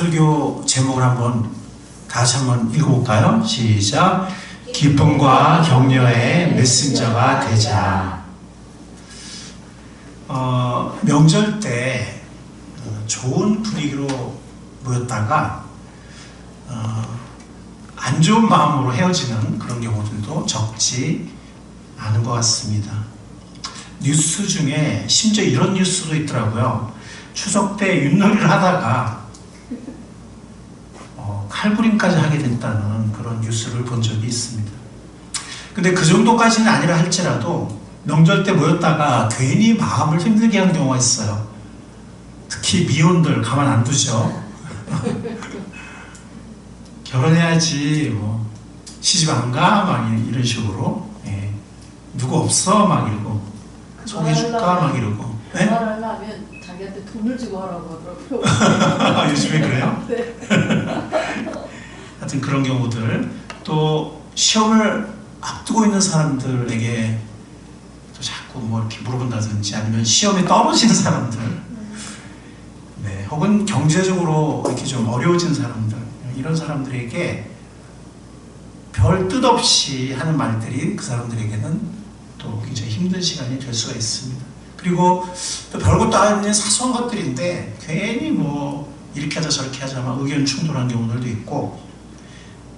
설교 제목을 다시 한번 읽어볼까요? 시작. 기쁨과 격려의 메신저가 되자. 명절 때 좋은 분위기로 모였다가 안 좋은 마음으로 헤어지는 그런 경우들도 적지 않은 것 같습니다. 뉴스 중에 심지어 이런 뉴스도 있더라고요. 추석 때 윷놀이를 하다가 칼부림까지 하게 됐다는 그런 뉴스를 본 적이 있습니다. 근데 그 정도까지는 아니라 할지라도 명절 때 모였다가 괜히 마음을 힘들게 하는 경우가 있어요. 특히 미혼들 가만 안 두죠. 결혼해야지 뭐 시집 안 가? 막 이런 식으로. 예. 누구 없어? 막 이러고 소개해줄까? 막 이러고. 네? 말하려면 자기한테 돈을 주고 하라고 하더라고요. 요즘에 그래요? 네. 하여튼 그런 경우들, 또 시험을 앞두고 있는 사람들에게 또 자꾸 뭐 이렇게 물어본다든지, 아니면 시험에 떨어지는 사람들, 네, 혹은 경제적으로 이렇게 좀 어려워진 사람들, 이런 사람들에게 별 뜻 없이 하는 말들이 그 사람들에게는 또 굉장히 힘든 시간이 될 수가 있습니다. 그리고 또 별것도 아닌 사소한 것들인데 괜히 뭐 이렇게 하자 저렇게 하자 막 의견 충돌하는 경우들도 있고,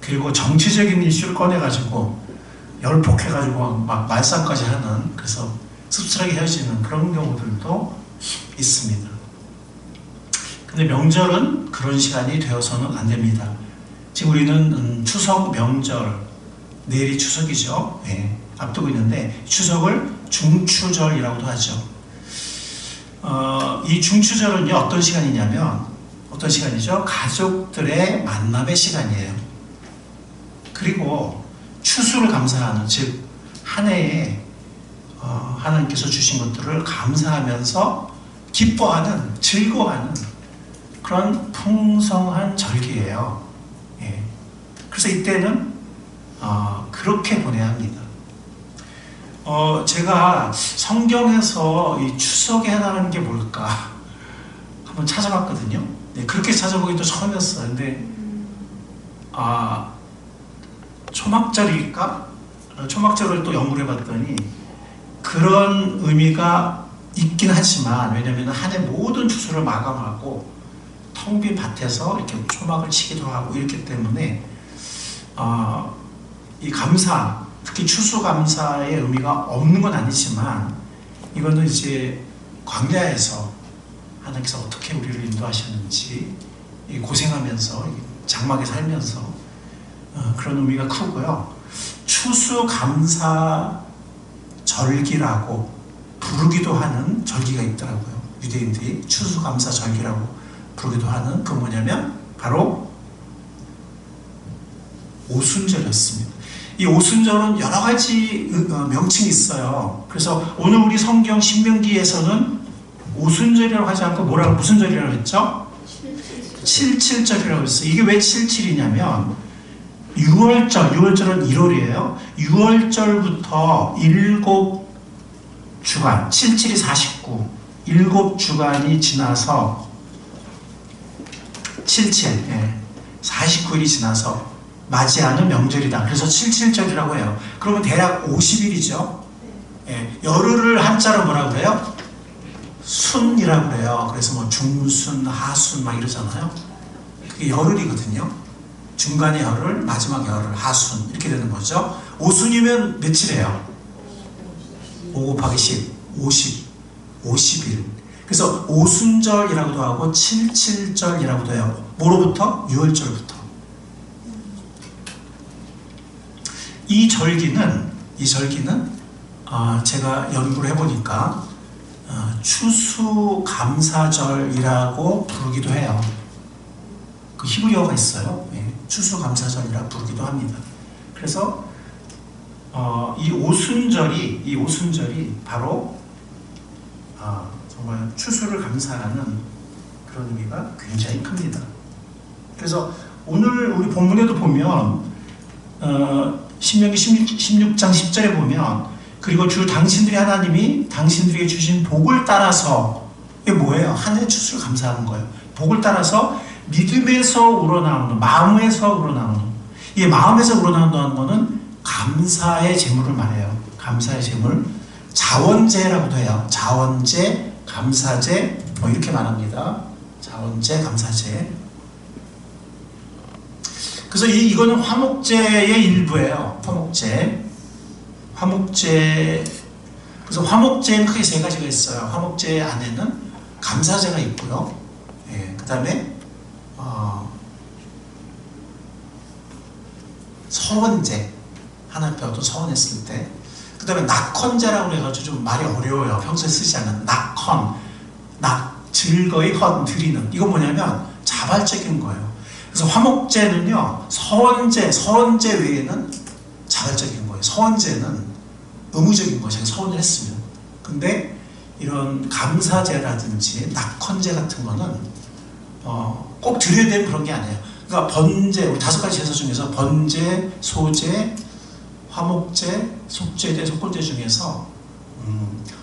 그리고 정치적인 이슈를 꺼내가지고 열폭해가지고 막 말싸움까지 하는, 그래서 씁쓸하게 헤어지는 그런 경우들도 있습니다. 근데 명절은 그런 시간이 되어서는 안 됩니다. 지금 우리는 추석 명절, 내일이 추석이죠. 네, 앞두고 있는데 추석을 중추절이라고도 하죠. 이 중추절은요, 어떤 시간이냐면, 어떤 시간이죠? 가족들의 만남의 시간이에요. 그리고 추수를 감사하는, 즉 한 해에 하나님께서 주신 것들을 감사하면서 기뻐하는, 즐거워하는 그런 풍성한 절기예요. 예. 그래서 이때는 그렇게 보내야 합니다. 제가 성경에서 이 추석에 해당하는 게 뭘까 한번 찾아봤거든요. 네, 그렇게 찾아보기 또 처음이었어요. 근데 초막절일까? 초막절을 또 연구를 해봤더니 그런 의미가 있긴 하지만, 왜냐하면 한 해 모든 추수를 마감하고 텅 빈 밭에서 이렇게 초막을 치기도 하고 이렇기 때문에 이 감사, 특히 추수감사의 의미가 없는 건 아니지만, 이거는 이제 광야에서 하나님께서 어떻게 우리를 인도하셨는지 고생하면서 장막에 살면서 그런 의미가 크고요. 추수감사절기라고 부르기도 하는 절기가 있더라고요. 유대인들이 추수감사절기라고 부르기도 하는, 그 뭐냐면 바로 오순절이었습니다. 이 오순절은 여러 가지 명칭이 있어요. 그래서 오늘 우리 성경 신명기에서는 오순절이라고 하지 않고 무슨 절이라고 했죠? 77절이라고 했어요. 이게 왜 77이냐면 6월절은 1월이에요. 6월절부터 7주간, 77이 49, 7주간이 지나서 49일이 지나서 맞이하는 명절이다. 그래서 77절이라고 해요. 그러면 대략 50일이죠. 예, 열흘을 한자로 뭐라 그래요? 순이라고 그래요. 그래서 뭐 중순, 하순 막 이러잖아요. 그게 열흘이거든요. 중간에 열흘, 마지막 열흘, 하순 이렇게 되는 거죠. 오순이면 며칠이에요? 5 곱하기 10, 50일. 그래서 오순절이라고도 하고 77절이라고도 해요. 뭐로부터? 6월절부터. 이 절기는 제가 연구를 해보니까 추수감사절이라고 부르기도 해요. 그 히브리어가 있어요. 예, 추수감사절이라고 부르기도 합니다. 그래서 이 오순절이 바로 정말 추수를 감사하는 그런 의미가 굉장히 큽니다. 그래서 오늘 우리 본문에도 보면 신명기 16장 10절에 보면, 그리고 주 당신들이 하나님이 당신들에게 주신 복을 따라서, 이게 뭐예요? 한 해 추수를 감사하는 거예요. 복을 따라서 믿음에서 우러나오는, 마음에서 우러나오는, 이 마음에서 우러나온다는 것은 감사의 제물을 말해요. 감사의 제물, 자원제라고도 해요. 자원제, 감사제, 뭐 이렇게 말합니다. 자원제, 감사제. 그래서 이거는 화목제의 일부예요. 화목제. 화목제. 그래서 화목제는 크게 세 가지가 있어요. 화목제 안에는 감사제가 있고요. 예, 그 다음에 서원제, 하나님 앞에 서원했을 때, 그 다음에 낙헌제라고 해가지고 좀 말이 어려워요. 평소에 쓰지 않는 낙헌, 즐거이 헌 드리는. 이건 뭐냐면 자발적인 거예요. 그래서 화목제는요, 서원제 외에는 자발적인 거예요. 서원제는 의무적인 거예요. 자기 서원을 했으면. 근데 이런 감사제라든지 낙헌제 같은 거는 꼭 드려야 되는 그런 게 아니에요. 그러니까 번제, 우리 5가지 제사 중에서 번제, 소제, 화목제, 속제제, 속건제 중에서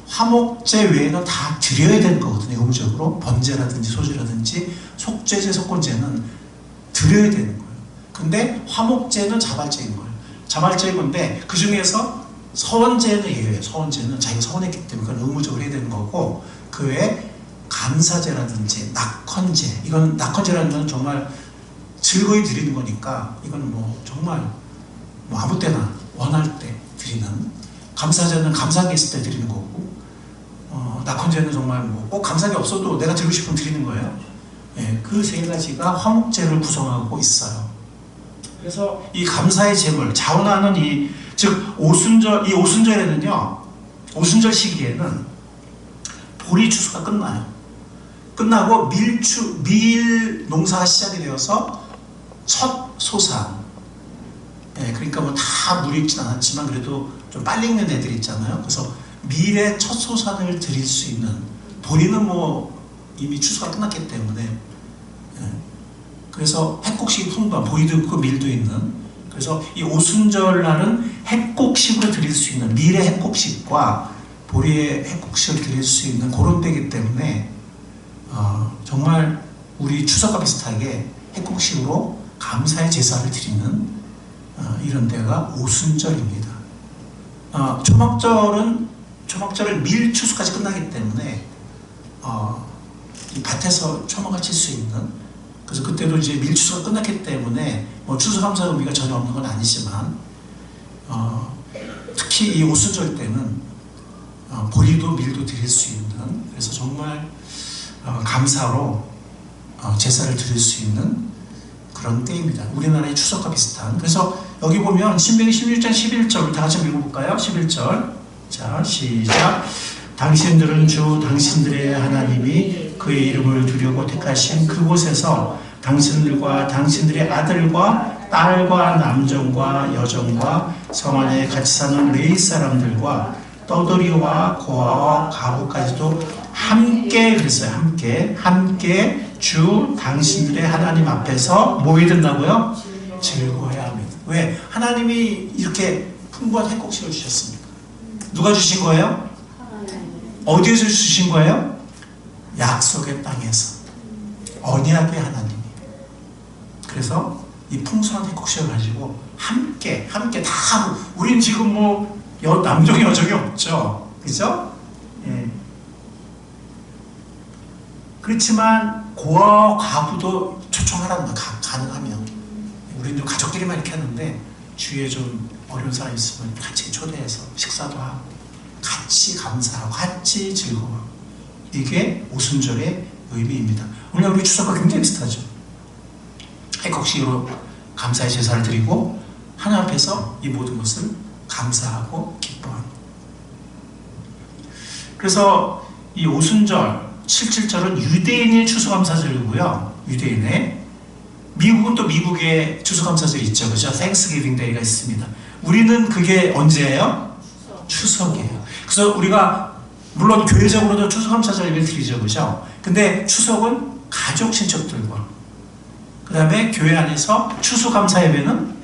화목제 외에는 다 드려야 되는 거거든요. 의무적으로 번제라든지 소제라든지 속제제, 속건제는 드려야 되는 거예요. 근데 화목제는 자발적인 거예요. 자발적인 건데 그 중에서 서원제는 예외예요. 서원제는 자기가 서원했기 때문에 그건 의무적으로 해야 되는 거고, 그 외에 감사제라든지 낙헌제, 이건 낙헌제라는 건 정말 즐거이 드리는 거니까 이건 뭐 정말 뭐 아무 때나 원할 때 드리는, 감사제는 감사한 게 있을 때 드리는 거고, 낙헌제는 정말 뭐 꼭 감사한 게 없어도 내가 드리고 싶으면 드리는 거예요. 예, 그 세 가지가 화목제를 구성하고 있어요. 그래서 이 감사의 제물, 자원하는 즉 오순절, 이 오순절에는요, 오순절 시기에는 보리 추수가 끝나요. 끝나고 밀 농사가 시작이 되어서 첫 소산, 예, 그러니까 뭐 다 물이 익진 않았지만 그래도 좀 빨리 익는 애들 있잖아요. 그래서 밀의 첫 소산을 드릴 수 있는, 보리는 뭐 이미 추수가 끝났기 때문에, 예, 그래서 핵곡식이 풍부한, 보리도 있고 밀도 있는, 그래서 이 오순절 날은 핵곡식으로 드릴 수 있는, 밀의 핵곡식과 보리의 핵곡식을 드릴 수 있는 그런 때이기 때문에 정말 우리 추석과 비슷하게 핵곡식으로 감사의 제사를 드리는 이런 때가 오순절입니다. 초막절은 밀 추수까지 끝나기 때문에 이 밭에서 초막을 칠 수 있는, 그래서 그때도 이제 밀 추수가 끝났기 때문에 뭐 추수감사 의미가 전혀 없는 건 아니지만 특히 이 오순절 때는 보리도 밀도 드릴 수 있는, 그래서 정말 감사로 제사를 드릴 수 있는 그런 때입니다. 우리나라의 추석과 비슷한. 그래서 여기 보면 신명기 16장 11절 다 같이 읽어볼까요? 11절. 자, 시작. 당신들은 주 당신들의 하나님이 그의 이름을 두려고 택하신 그곳에서 당신들과 당신들의 아들과 딸과 남정과 여정과 성 안에 같이 사는 레위 사람들과 떠돌이와 고아와 가부까지도 함께, 그랬어요. 함께 주 당신들의 하나님 앞에서 뭐 해야 된다고요? 즐거워해야 합니다. 왜? 하나님이 이렇게 풍부한 핵곡식을 주셨습니까? 누가 주신 거예요? 어디에서 주신 거예요? 약속의 땅에서, 언약의 하나님이. 그래서 이 풍성한 핵곡식을 가지고 함께 다 하고, 우린 지금 뭐 남정이 여정이 없죠, 그죠? 예. 그렇지만 고아와 과부도 초청하라는 거, 가능하면. 우리는 좀 가족끼리만 이렇게 하는데 주위에 좀 어려운 사람 있으면 같이 초대해서 식사도 하고 같이 감사하고 같이 즐거워하고, 이게 오순절의 의미입니다. 오늘 우리 추석과 굉장히 비슷하죠. 핵곡식으로 감사의 제사를 드리고 하나님 앞에서 이 모든 것을 감사하고 기뻐하는. 그래서 이 오순절 77절은 유대인의 추수감사절이고요. 유대인의. 미국은 또 미국의 추수감사절이 있죠. 그죠? 땡스기빙 데이가 있습니다. 우리는 그게 언제예요? 추석이에요. 그래서 우리가 물론 교회적으로도 추수감사절 예배를 드리죠. 그죠? 근데 추석은 가족 친척들과, 그 다음에 교회 안에서 추수감사 예배는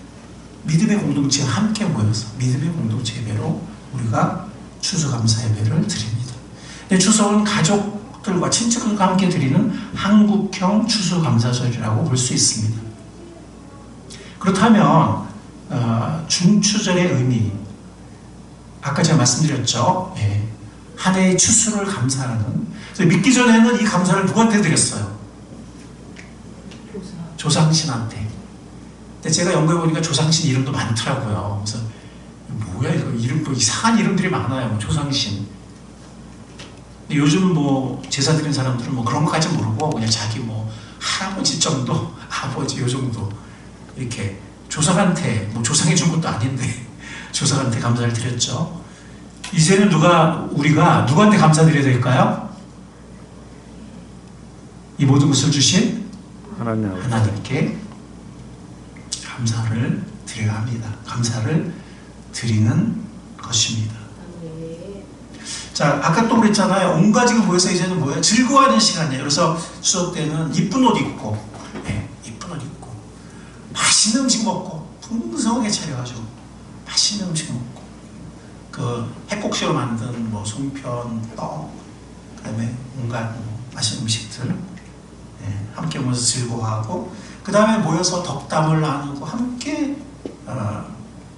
믿음의 공동체가 함께 모여서 믿음의 공동체 예배로 우리가 추수감사 예배를 드립니다. 근데 추석은 가족 가족들과 친척들과 함께 드리는 한국형 추수감사절이라고 볼 수 있습니다. 그렇다면 중추절의 의미, 아까 제가 말씀드렸죠. 예. 한 해의 추수를 감사하는. 믿기 전에는 이 감사를 누구한테 드렸어요? 조상신한테. 근데 제가 연구해 보니까 조상신 이름도 많더라고요. 그래서 뭐야 이거 이름, 뭐 이상한 이름들이 많아요. 뭐 조상신. 근데 요즘 뭐 제사 드리는 사람들은 뭐 그런 것까지 모르고 그냥 자기 뭐 할아버지 정도, 아버지 요 정도 이렇게 조상한테, 뭐 조상이 준 것도 아닌데 조상한테 감사를 드렸죠. 이제는 우리가 누구한테 감사드려야 될까요? 이 모든 것을 주신 하나님께 감사를 드려야 합니다. 감사를 드리는 것입니다. 자, 아까 또 그랬잖아요. 온 가족이 모여서 이제는 뭐예요? 즐거워하는 시간이에요. 그래서 추석 때는 이쁜 옷 입고, 이쁜 옷 입고, 맛있는 음식 먹고, 풍성하게 차려가지고, 맛있는 음식 먹고, 그 핵국수로 만든 뭐 송편, 떡, 그다음에 온갖 맛있는 음식들, 함께 모여서 즐거워하고, 그 다음에 모여서 덕담을 나누고, 함께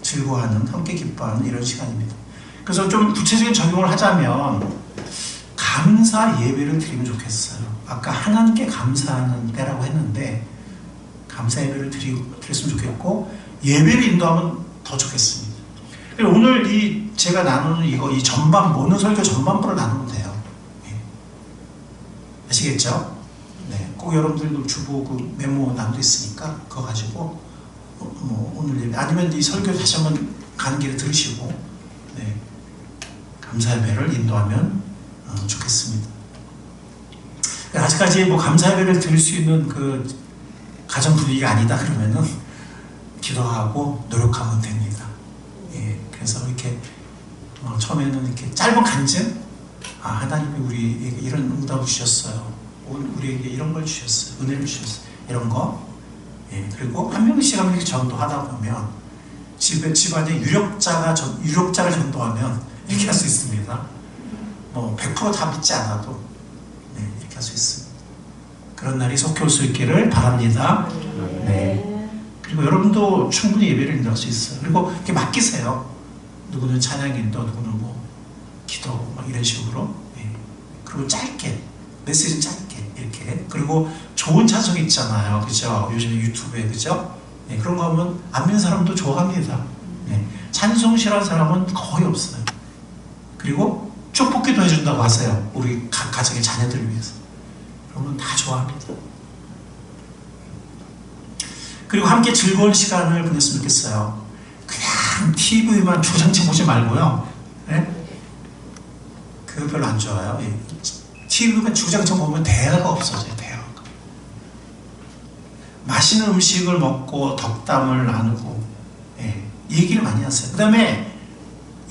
즐거워하는, 함께 기뻐하는 이런 시간입니다. 그래서 좀 구체적인 적용을 하자면 감사 예배를 드리면 좋겠어요. 아까 하나님께 감사하는 때라고 했는데 감사 예배를 드렸으면 좋겠고 예배를 인도하면 더 좋겠습니다. 오늘 제가 나누는 이 전반부, 오늘 설교 전반부를 나누면 돼요. 아시겠죠? 네, 꼭 여러분들도 주보 그 메모 남도 있으니까 그거 가지고 오늘 예배 아니면 이 설교 다시 한번 가는 길에 들으시고 감사 예배를 인도하면 좋겠습니다. 아직까지 뭐 감사 예배를 드릴 수 있는 그 가정 분위기가 아니다 그러면은 기도하고 노력하면 됩니다. 그래서 이렇게 처음에는 이렇게 짧은 간증, 하나님이 우리에게 이런 응답을 주셨어요. 우리에게 이런 걸 주셨어요. 은혜를 주셨어요. 이런 거. 그리고 한 명씩 이렇게 전도하다 보면 집안에 유력자를 전도하면 이렇게 할 수 있습니다. 뭐 100% 다 믿지 않아도 이렇게 할 수 있습니다. 그런 날이 속히 올 수 있기를 바랍니다. 네. 그리고 여러분도 충분히 예배를 인도할 수 있어요. 그리고 이렇게 맡기세요. 누구는 찬양 인도, 누구는 뭐 기도, 막 이런 식으로. 그리고 짧게 메시지 짧게 이렇게. 그리고 좋은 찬송 있잖아요, 그죠? 요즘에 유튜브에 그죠? 그런 거 하면 안 믿는 사람도 좋아합니다. 찬송 싫어하는 사람은 거의 없어요. 그리고 축복기도 해준다고 하세요. 우리 각 가정의 자녀들을 위해서. 그러면 다 좋아합니다. 그리고 함께 즐거운 시간을 보냈으면 좋겠어요. 그냥 TV만 조장치 보지 말고요. 그거 별로 안 좋아요. TV만 주장창 보면 대화가 없어져요. 대화가. 맛있는 음식을 먹고 덕담을 나누고 얘기를 많이 하세요. 그 다음에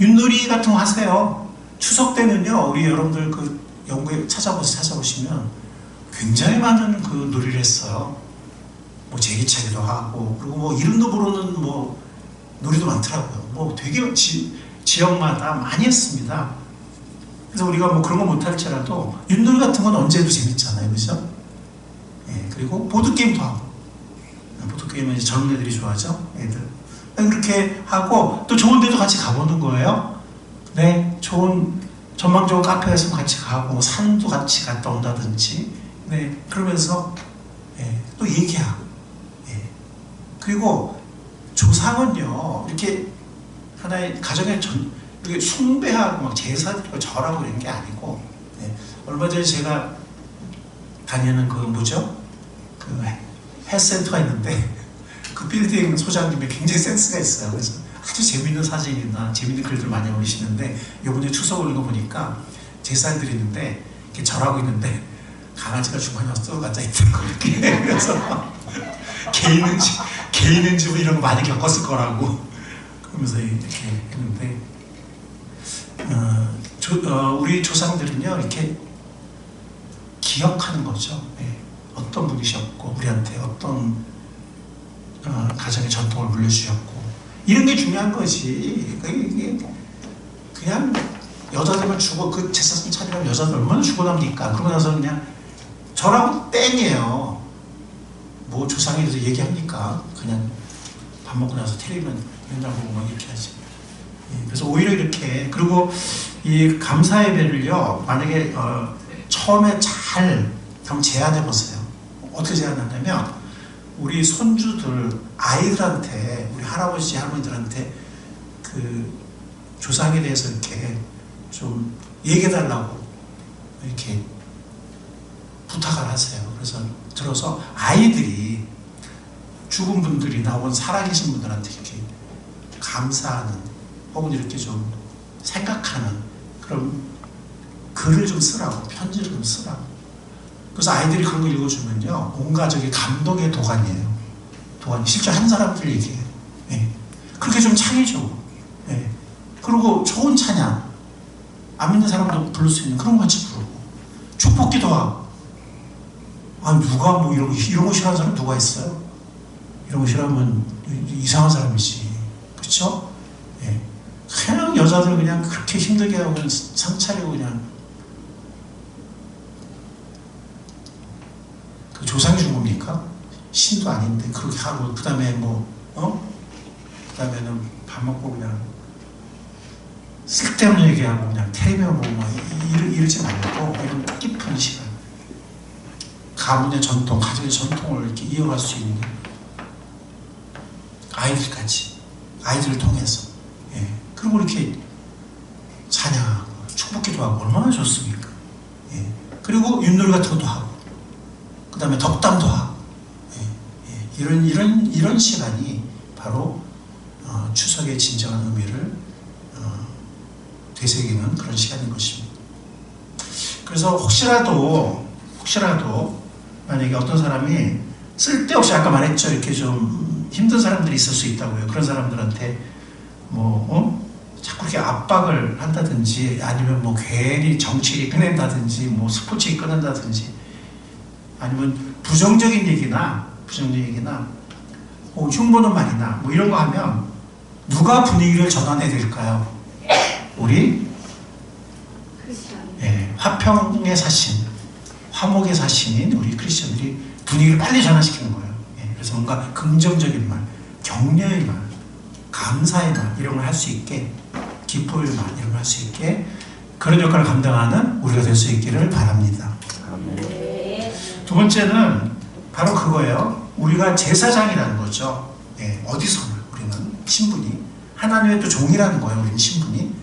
윷놀이 같은 거 하세요. 추석 때는요, 우리 여러분들 그 연구에 찾아보시면 굉장히 많은 그 놀이를 했어요. 뭐 제기차기도 하고, 그리고 뭐 이름도 모르는 뭐 놀이도 많더라고요. 뭐 되게 지역마다 많이 했습니다. 그래서 우리가 뭐 그런 거 못할지라도 윷놀이 같은 건 언제 해도 재밌잖아요, 그죠? 그리고 보드게임도 하고, 보드게임은 이제 젊은 애들이 좋아하죠, 애들. 그렇게 하고 또 좋은 데도 같이 가보는 거예요. 좋은 전망 좋은 카페에서 같이 가고 뭐 산도 같이 갔다 온다든지. 그러면서 또 얘기하고. 그리고 조상은요 이렇게 하나의 가정의 이렇게 숭배하고 막 제사드리고 절하고 이런 게 아니고. 얼마 전에 제가 다니는 그 뭐죠? 그 헬스센터가 있는데. 그 빌딩 소장님이 굉장히 센스가 있어요. 그래서 아주 재밌는 사진이나 재밌는 글들 많이 올리시는데 이번에 추석 올린 거 보니까 제사를 드리는데 이렇게 절하고 있는데 강아지가 중간에 와서 앉아 있더라고요. 이렇게. 그래서 개 있는 집은 이런 거 많이 겪었을 거라고 그러면서 이렇게 했는데 우리 조상들은요 이렇게 기억하는 거죠. 어떤 분이셨고 우리한테 어떤 가정의 전통을 물려주셨고 이런 게 중요한 거지. 그냥 여자들만 죽어, 그 제사상 차리면 여자들 얼마나 죽어납니까? 그러고 나서 그냥 저라고 땡이에요. 뭐 조상에 대해서 얘기합니까? 그냥 밥 먹고 나서 텔레비전 맨날 보고 막 이렇게 하지. 예, 그래서 오히려 이렇게, 그리고 이 감사 예배를요, 만약에 처음에 잘 한번 제안해 보세요. 어떻게 제안하냐면, 우리 손주들, 아이들한테, 우리 할아버지, 할머니들한테 그 조상에 대해서 이렇게 좀 얘기해달라고 이렇게 부탁을 하세요. 그래서 들어서 아이들이 죽은 분들이나 혹은 살아계신 분들한테 이렇게 감사하는, 혹은 이렇게 좀 생각하는 그런 글을 좀 쓰라고, 편지를 좀 쓰라고. 그래서 아이들이 그런 거 읽어주면요, 온 가족이 감동의 도가니예요. 도가니. 실제 한 사람들 얘기해요. 예. 그렇게 좀 창의적으로. 예. 그리고 좋은 찬양, 안 믿는 사람도 부를 수 있는 그런 거 같이 부르고, 축복기도 하고. 아, 누가 뭐 이런 거 싫어하는 사람 누가 있어요? 이런 거 싫어하면 이상한 사람이지. 그쵸? 예. 그냥 여자들 그냥 그렇게 힘들게 하고 그냥 상 차리고 그냥 그 조상이 준 겁니까? 신도 아닌데 그렇게 하고, 그 다음에 뭐 그 다음에는 밥 먹고 그냥 쓸데없는 얘기하고 그냥 텔레비전 보고 막 이러지 말고, 이런 뜻깊은 시간, 가문의 전통, 가족의 전통을 이렇게 이어갈 수 있는 아이들까지, 아이들을 통해서. 예. 그리고 이렇게 찬양하고 축복기도 하고 얼마나 좋습니까? 예. 그리고 윷놀이 같은 것도 하고, 그 다음에 덕담도 하고. 예. 예. 이런 시간이 바로 추석의 진정한 의미를 되새기는 그런 시간인 것입니다. 그래서 혹시라도 만약에 어떤 사람이 쓸데없이, 아까 말했죠, 이렇게 좀 힘든 사람들이 있을 수 있다고요. 그런 사람들한테 자꾸 이렇게 압박을 한다든지, 아니면 뭐 괜히 정치 꺼낸다든지, 뭐 스포츠 꺼낸다든지, 아니면 부정적인 얘기나 흉보는 말이나 뭐 이런 거 하면 누가 분위기를 전환해야 될까요? 우리 화평의 사신, 화목의 사신인 우리 크리스천들이 분위기를 빨리 전환시키는 거예요. 예, 그래서 뭔가 긍정적인 말, 격려의 말, 감사의 말, 이런 걸 할 수 있게, 기뻐의 말, 이런 걸 할 수 있게, 그런 역할을 감당하는 우리가 될 수 있기를 바랍니다. 두 번째는 바로 그거예요. 우리가 제사장이라는 거죠. 예, 어디서나 우리는 신분이 하나님의 또 종이라는 거예요. 우리는 신분이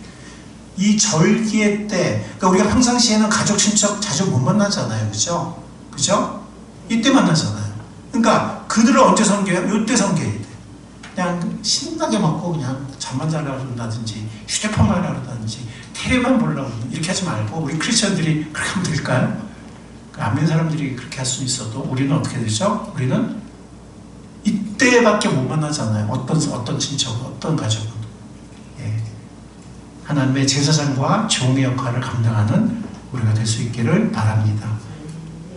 이 절기의 때, 그러니까 우리가 평상시에는 가족 친척 자주 못 만나잖아요. 그죠? 이때 만나잖아요. 그러니까 그들을 언제 섬겨요? 이때 섬겨야 돼. 그냥 신나게 먹고 그냥 잠만 자려고 그런다든지, 휴대폰만 하려고 그런다든지, 텔레만 보려고 그런다든지, 이렇게 하지 말고, 우리 크리스천들이 그렇게 하면 될까요? 안 믿는 사람들이 그렇게 할 수 있어도 우리는 어떻게 되죠? 우리는 이때밖에 못 만나잖아요. 어떤 친척, 어떤 가족은. 예. 하나님의 제사장과 종의 역할을 감당하는 우리가 될 수 있기를 바랍니다.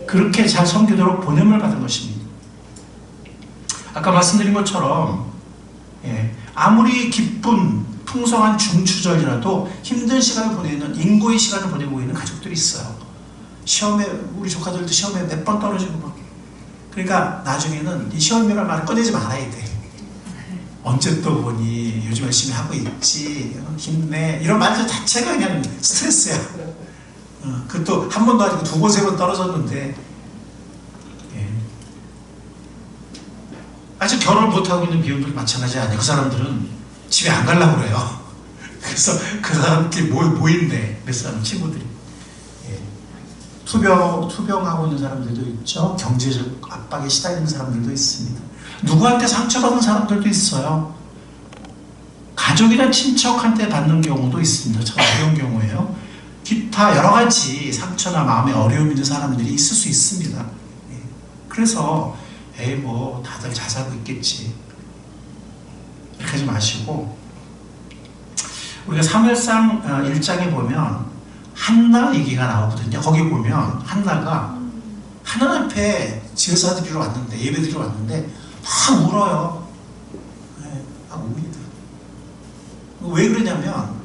그렇게 잘 섬기도록 보냄을 받은 것입니다. 아까 말씀드린 것처럼, 예, 아무리 기쁜 풍성한 중추절이라도 힘든 시간을 보내는, 인고의 시간을 보내고 있는 가족들이 있어요. 시험에, 우리 조카들도 시험에 몇 번 떨어지고 막. 그러니까 나중에는 이 시험이라는 말을 꺼내지 말아야 돼. 언제 또 보니, 요즘 열심히 하고 있지, 힘내, 이런 말 자체가 그냥 스트레스야. 그것도 한 번도 아니고 두 번, 세 번 떨어졌는데, 예. 아직 결혼을 못하고 있는 미혼들이 마찬가지 아니에요. 그 사람들은 집에 안 가려고 그래요. 그래서 그 사람들이 모인대, 몇 사람, 친구들이. 투병하고 있는 사람들도 있죠. 경제적 압박에 시달리는 사람들도 있습니다. 누구한테 상처받은 사람들도 있어요. 가족이나 친척한테 받는 경우도 있습니다. 참 어려운 경우예요. 기타 여러 가지 상처나 마음의 어려움이 있는 사람들이 있을 수 있습니다. 그래서 뭐 다들 잘 살고 있겠지, 이렇게 하지 마시고, 우리가 사무엘상 1장에 보면 한나 얘기가 나오거든요. 거기 보면 한나가 하나님 앞에 제사 드리러 왔는데, 예배 드리러 왔는데 막 울어요. 막 웁니다. 왜 그러냐면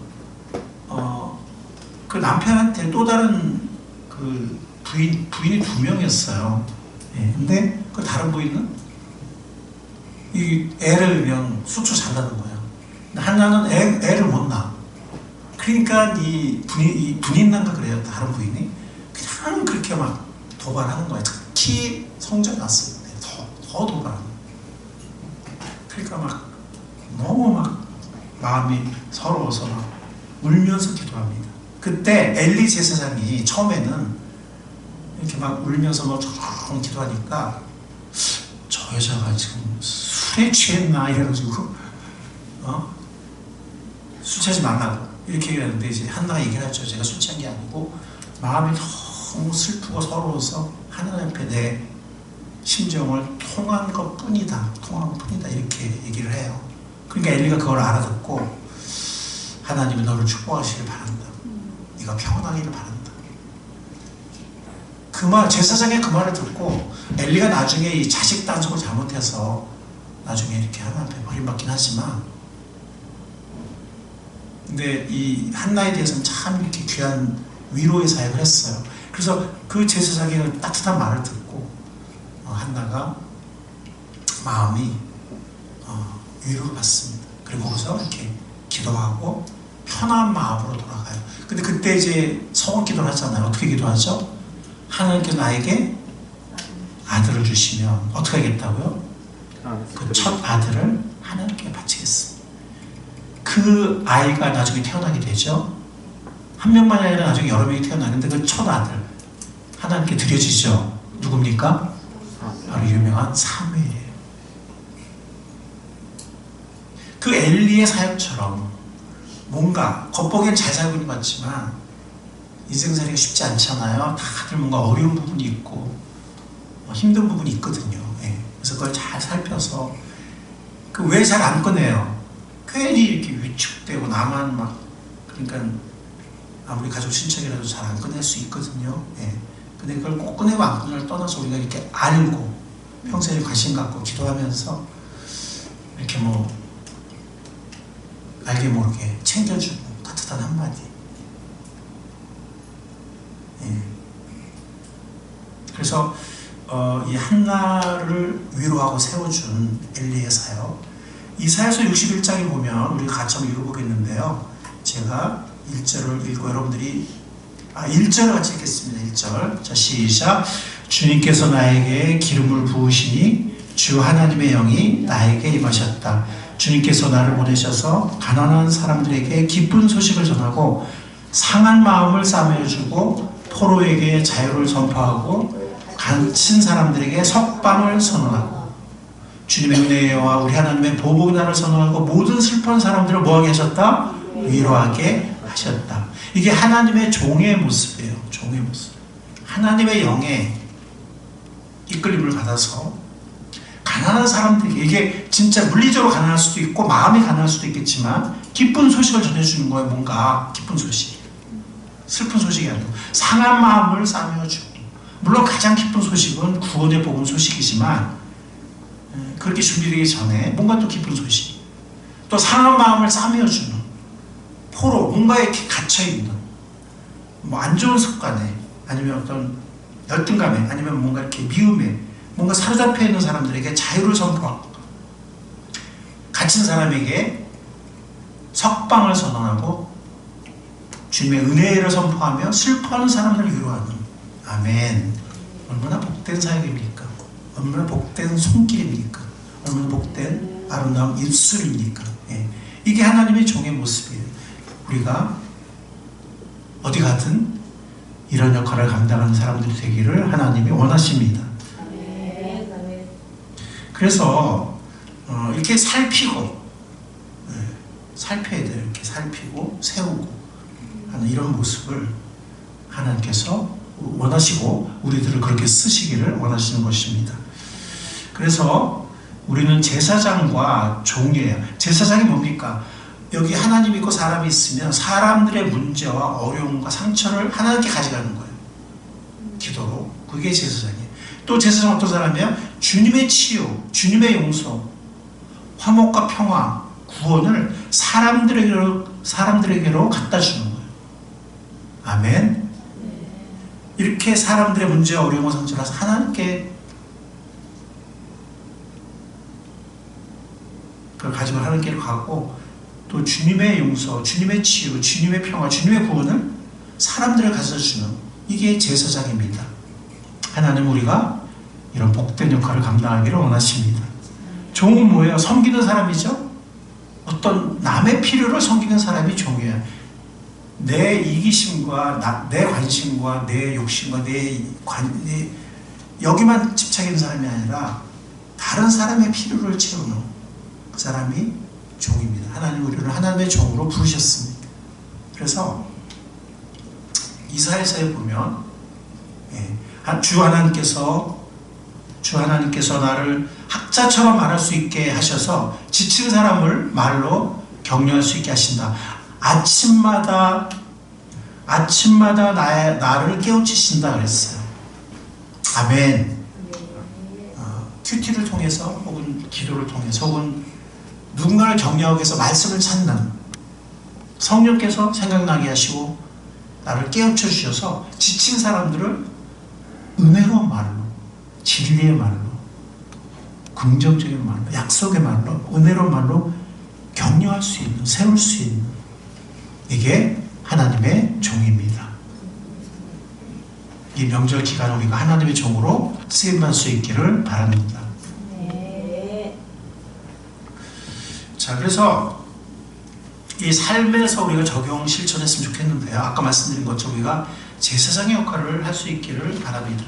남편한테 또 다른 그 부인이 두 명이었어요. 예, 근데 그 다른 부인은 이 애를 그냥 수초 잘라는 거예요. 근데 하나는 애를 못 낳아. 그러니까 이 분인난가 그래요. 다른 부인이 그냥 그렇게 막 도발하는 거예요. 특히 성전에 왔을 때 더 도발하는 거예요. 그러니까 막 너무 막 마음이 서러워서 막 울면서 기도합니다. 그때 엘리 제사장이 처음에는 이렇게 막 울면서 뭐 조금 기도하니까 저 여자가 지금 술에 취했나 이래가지고 술 취하지 말라고 이렇게 얘기하는데 이제 한나가 얘기를 하죠. 제가 술 취한 게 아니고 마음이 너무 슬프고 서러워서 하나님 앞에 내 심정을 통한 것 뿐이다 이렇게 얘기를 해요. 그러니까 엘리가 그걸 알아듣고 하나님이 너를 축복하시길 바란다. 네가 평안하기를 바란다. 그 말, 제사장의 그 말을 듣고 엘리가 나중에 이 자식 단속을 잘못해서 나중에 이렇게 하나님 앞에 버림받긴 하지만, 근데 이 한나에 대해서는 참 이렇게 귀한 위로의 사역을 했어요. 그래서 그 제사장의 따뜻한 말을 듣고 한나가 마음이 위로를 받습니다. 그리고 거기서 이렇게 기도하고 편한 마음으로 돌아가요. 근데 그때 이제 서원 기도를 하잖아요. 어떻게 기도하죠? 하나님께서 나에게 아들을 주시면 어떻게 하겠다고요? 그 첫 아들을 하나님께 바치겠습니다. 그 아이가 나중에 태어나게 되죠. 한 명만이 아니라 나중에 여러 명이 태어나는데 그 첫 아들 하나님께 드려지죠. 누굽니까? 바로 유명한 사무엘이에요. 그 엘리의 사역처럼 뭔가 겉보기엔 잘 살고 있는 것 같지만 인생살이가 쉽지 않잖아요. 다들 뭔가 어려운 부분이 있고 힘든 부분이 있거든요. 예. 그래서 그걸 잘 살펴서 그 왜 잘 안 꺼내요? 괜히 이렇게 위축되고 나만 막, 그러니까 아무리 가족 친척이라도 잘 안 꺼낼 수 있거든요. 예. 근데 그걸 꼭 꺼내고 안 꺼내를 떠나서 우리가 이렇게 알고 평소에 관심 갖고 기도하면서 이렇게 뭐 알게 모르게 챙겨주고 따뜻한 한마디. 예. 그래서 이 한나를 위로하고 세워준 엘리의 사역, 이사야서 61장에 보면 우리가 같이 한번 읽어보겠는데요. 제가 1절을 읽고 여러분들이 1절을 같이 읽겠습니다. 1절. 자, 시작. 주님께서 나에게 기름을 부으시니 주 하나님의 영이 나에게 임하셨다. 주님께서 나를 보내셔서 가난한 사람들에게 기쁜 소식을 전하고 상한 마음을 싸매어주고 포로에게 자유를 선포하고 갇힌 사람들에게 석방을 선언하고 주님의 은혜와 우리 하나님의 보복의 날을 선언하고 모든 슬픈 사람들을 뭐하게 하셨다? 위로하게 하셨다. 이게 하나님의 종의 모습이에요. 종의 모습. 하나님의 영에 이끌림을 받아서 가난한 사람들에게, 이게 진짜 물리적으로 가난할 수도 있고 마음이 가난할 수도 있겠지만 기쁜 소식을 전해주는 거예요. 뭔가 기쁜 소식, 슬픈 소식이 아니고 상한 마음을 싸매어주고, 물론 가장 기쁜 소식은 구원의 복음 소식이지만 그렇게 준비되기 전에 뭔가 또 기쁜 소식, 또 상한 마음을 싸매어주는, 포로, 뭔가 이렇게 갇혀있는 뭐 안 좋은 습관에 아니면 어떤 열등감에 아니면 뭔가 이렇게 미움에 뭔가 사로잡혀 있는 사람들에게 자유를 선포하고 갇힌 사람에게 석방을 선언하고 주님의 은혜를 선포하며 슬퍼하는 사람들을 위로하는, 아멘. 얼마나 복된 사역입니까? 얼마나 복된 손길입니까? 얼마나 복된 아름다운 입술입니까? 예. 이게 하나님의 종의 모습이에요. 우리가 어디 가든 이런 역할을 감당하는 사람들이 되기를 하나님이 원하십니다. 그래서 이렇게 살피고, 살펴야 돼요. 이렇게 살피고 세우고 하는 이런 모습을 하나님께서 원하시고 우리들을 그렇게 쓰시기를 원하시는 것입니다. 그래서 우리는 제사장과 종이에요. 제사장이 뭡니까? 여기 하나님 있고 사람이 있으면 사람들의 문제와 어려움과 상처를 하나님께 가져가는 거예요. 기도로. 그게 제사장이에요. 또 제사장 어떤 사람이에요? 주님의 치유, 주님의 용서, 화목과 평화, 구원을 사람들에게로 갖다 주는 거예요. 아멘. 이렇게 사람들의 문제와 어려움을 성질해서 하나님께 그걸 가지고 하나님께로 가고 또 주님의 용서, 주님의 치유, 주님의 평화, 주님의 구원을 사람들을 가져주는 이게 제사장입니다. 하나님 우리가 이런 복된 역할을 감당하기를 원하십니다. 종은 뭐예요? 섬기는 사람이죠. 어떤 남의 필요를 섬기는 사람이 종이에요. 내 이기심과 내 관심과 내 욕심과 여기만 집착하는 사람이 아니라 다른 사람의 필요를 채우는 그 사람이 종입니다. 하나님 우리를 하나님의 종으로 부르셨습니다. 그래서 이사야서에 보면 주 하나님께서 나를 학자처럼 말할 수 있게 하셔서 지친 사람을 말로 격려할 수 있게 하신다. 아침마다 나를 깨우치신다 그랬어요. 아멘. 큐티를 통해서 혹은 기도를 통해서 혹은 누군가를 격려하기 위해서 말씀을 찾는 성령께서 생각나게 하시고 나를 깨우쳐 주셔서 지친 사람들을 은혜로운 말로, 진리의 말로, 긍정적인 말로, 약속의 말로, 은혜로운 말로 격려할 수 있는, 세울 수 있는 이게 하나님의 종입니다. 이 명절 기간 우리가 하나님의 종으로 쓰임받을 수 있기를 바랍니다. 자, 그래서 이 삶에서 우리가 적용 실천했으면 좋겠는데요. 아까 말씀드린 것처럼 우리가 제사장의 역할을 할 수 있기를 바랍니다.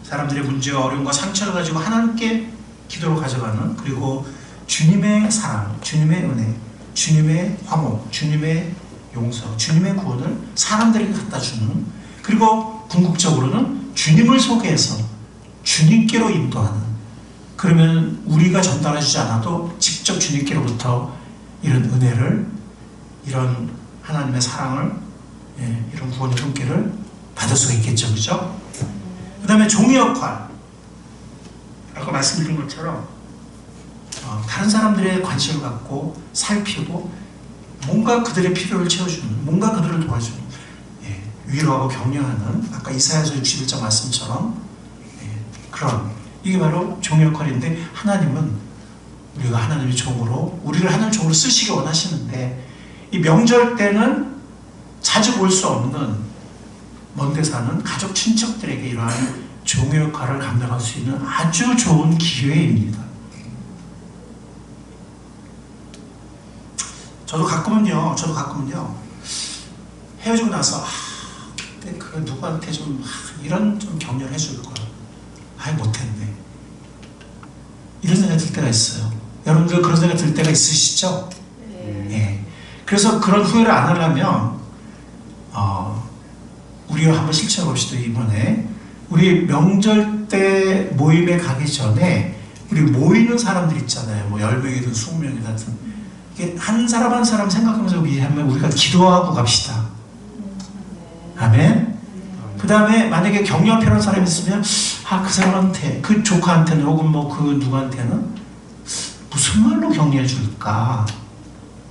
사람들의 문제와 어려움과 상처를 가지고 하나님께 기도로 가져가는, 그리고 주님의 사랑, 주님의 은혜, 주님의 화목, 주님의 용서, 주님의 구원을 사람들에게 갖다 주는, 그리고 궁극적으로는 주님을 소개해서 주님께로 인도하는, 그러면 우리가 전달해 주지 않아도 직접 주님께로부터 이런 은혜를, 이런 하나님의 사랑을, 이런 구원의 손길을 받을 수가 있겠죠. 그죠? 그 다음에 종의 역할, 아까 말씀드린 것처럼 다른 사람들의 관심을 갖고 살피고 뭔가 그들의 필요를 채워주는, 뭔가 그들을 도와주는, 위로하고 격려하는, 아까 이사야서 61장 말씀처럼 그런, 이게 바로 종의 역할인데, 하나님은 우리가 하나님의 종으로, 우리를 하나님의 종으로 쓰시기 원하시는데, 이 명절 때는 자주 볼 수 없는 먼 데 사는 가족 친척들에게 이러한 종의 역할을 감당할 수 있는 아주 좋은 기회입니다. 저도 가끔은요 헤어지고 나서 그때 그 누구한테 좀 이런 좀 격려를 해줄 걸, 못했네, 이런 생각이 들 때가 있어요. 여러분들 그런 생각이 들 때가 있으시죠? 네. 그래서 그런 후회를 안 하려면 우리가 한번 실천해 봅시다. 이번에 우리 명절 때 모임에 가기 전에 우리 모이는 사람들 있잖아요. 뭐 10명이든 20명이든 이게 한 사람 한 사람 생각하면서 우리가 기도하고 갑시다. 아멘. 그 다음에 만약에 격려 필요한 사람이 있으면 그 사람한테, 그 조카한테는 혹은 뭐 그 누구한테는 무슨 말로 격려해 줄까,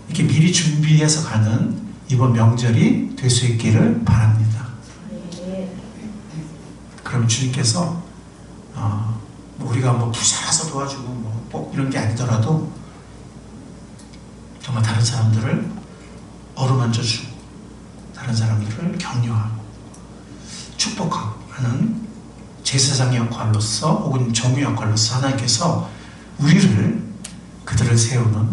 이렇게 미리 준비해서 가는 이번 명절이 될 수 있기를 바랍니다. 그럼 주님께서 우리가 뭐 부자라서 도와주고 뭐 꼭 이런 게 아니더라도 정말 다른 사람들을 어루만져주고 다른 사람들을 격려하고 축복하고 하는 제사장의 역할로서 혹은 종의 역할로서 하나님께서 우리를, 그들을 세우는,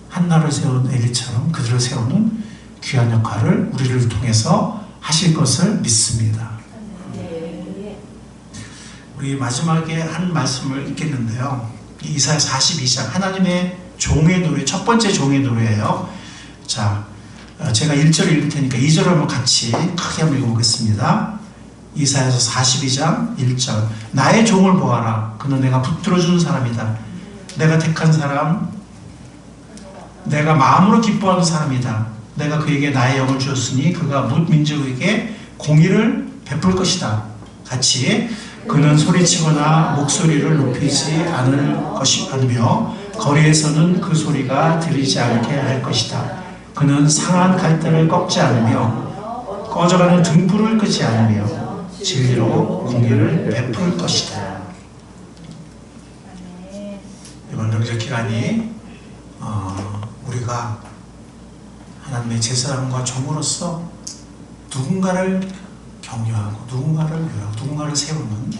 한나를 세운 엘리처럼 그들을 세우는 귀한 역할을 우리를 통해서 하실 것을 믿습니다. 우리 마지막에 한 말씀을 읽겠는데요. 이사야 42장, 하나님의 종의 노래, 첫 번째 종의 노래예요. 자, 제가 1절을 읽을 테니까 2절을 한번 같이 크게 한번 읽어보겠습니다. 이사야서 42장 1절. 나의 종을 보아라. 그는 내가 붙들어주는 사람이다. 내가 택한 사람, 내가 마음으로 기뻐하는 사람이다. 내가 그에게 나의 영을 주었으니 그가 뭇 민족에게 공의를 베풀 것이다. 같이. 그는 소리치거나 목소리를 높이지 않으며 거리에서는 그 소리가 들리지 않게 할 것이다. 그는 상한 갈대를 꺾지 않으며 꺼져가는 등불을 끄지 않으며 진리로 공의를 베풀 것이다. 이번 명절 기간이 우리가 하나님의 제사장과 종으로서 누군가를 격려하고 누군가를 위하고 누군가를 세우는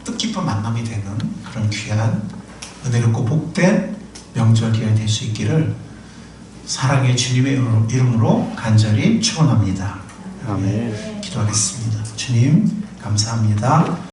뜻깊은 만남이 되는 그런 귀한 은혜롭고 복된 명절 기간이 될 수 있기를 사랑의 주님의 이름으로 간절히 축원합니다. 아멘. 기도하겠습니다. 주님 감사합니다.